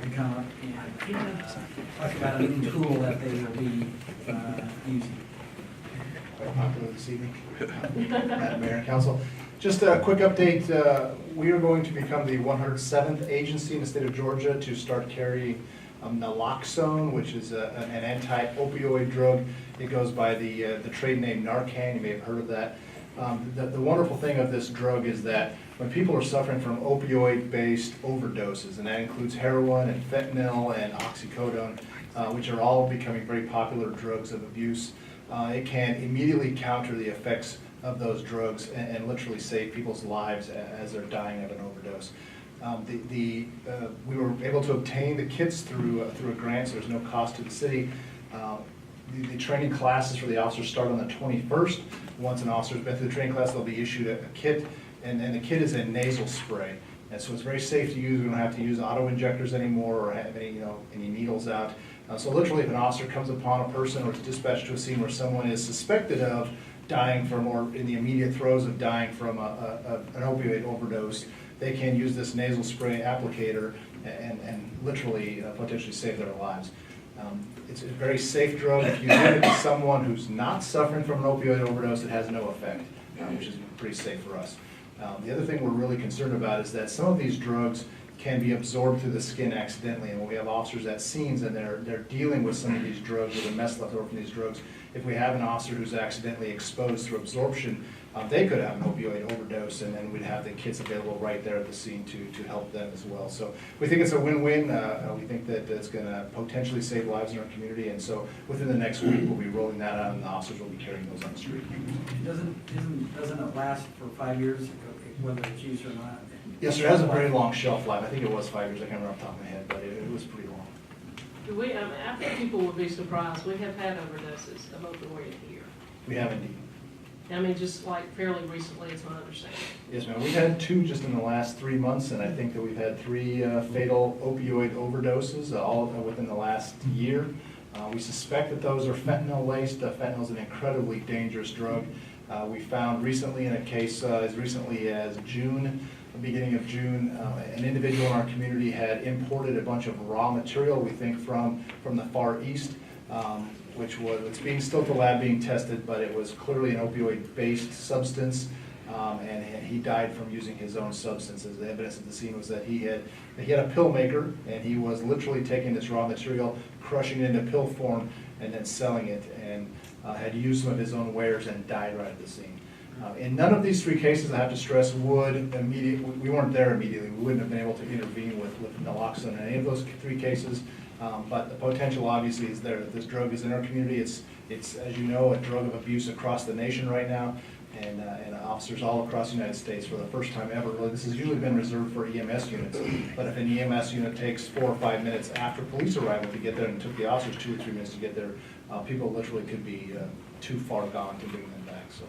like to come up and talk about a new tool that they will be using. Quite popular this evening. Madam Mayor and Council. Just a quick update. We are going to become the 107th agency in the state of Georgia to start carrying naloxone, which is an anti-opioid drug. It goes by the trade name Narcan. You may have heard of that. The wonderful thing of this drug is that when people are suffering from opioid-based overdoses, and that includes heroin and fentanyl and oxycodone, which are all becoming very popular drugs of abuse, it can immediately counter the effects of those drugs and literally save people's lives as they're dying of an overdose. We were able to obtain the kits through a grant, so there's no cost to the city. The training classes for the officers start on the 21st. Once an officer's been through the training class, they'll be issued a kit, and the kit is a nasal spray. And so it's very safe to use. We don't have to use auto injectors anymore or have any needles out. So literally, if an officer comes upon a person or is dispatched to a scene where someone is suspected of dying from or in the immediate throes of dying from an opioid overdose, they can use this nasal spray applicator and literally potentially save their lives. It's a very safe drug. If you give it to someone who's not suffering from an opioid overdose, it has no effect, which is pretty safe for us. The other thing we're really concerned about is that some of these drugs can be absorbed through the skin accidentally, and when we have officers at scenes and they're dealing with some of these drugs or the mess left over from these drugs, if we have an officer who's accidentally exposed through absorption, they could have an opioid overdose, and then we'd have the kits available right there at the scene to help them as well. So we think it's a win-win. We think that it's going to potentially save lives in our community, and so within the next week we'll be rolling that out, and the officers will be carrying those on the street. Doesn't it last for 5 years, whether it's used or not? Yes, sir. It has a very long shelf life. I think it was 5 years. I can't remember off the top of my head, but it was pretty long. I think people will be surprised. We have had overdoses of opioid here. We have indeed. I mean, just like fairly recently, it's my understanding. Yes, ma'am. We've had 2 just in the last 3 months, and I think that we've had 3 fatal opioid overdoses, all within the last year. We suspect that those are fentanyl laced. Fentanyl is an incredibly dangerous drug. We found recently in a case as recently as June, the beginning of June, an individual in our community had imported a bunch of raw material, we think from the Far East, it's being still at the lab being tested, but it was clearly an opioid-based substance, and he died from using his own substances. The evidence at the scene was that he had a pill maker, and he was literally taking this raw material, crushing it into pill form, and then selling it, and had used some of his own wares and died right at the scene. In none of these 3 cases, I have to stress, we weren't there immediately. We wouldn't have been able to intervene with naloxone in any of those 3 cases. But the potential obviously is there. This drug is in our community. It's as you know, a drug of abuse across the nation right now, and officers all across the United States for the first time ever. Really, this has usually been reserved for EMS units, but if an EMS unit takes 4 or 5 minutes after police arrival to get there, and it took the officers 2 or 3 minutes to get there, people literally could be too far gone to bring them back. So.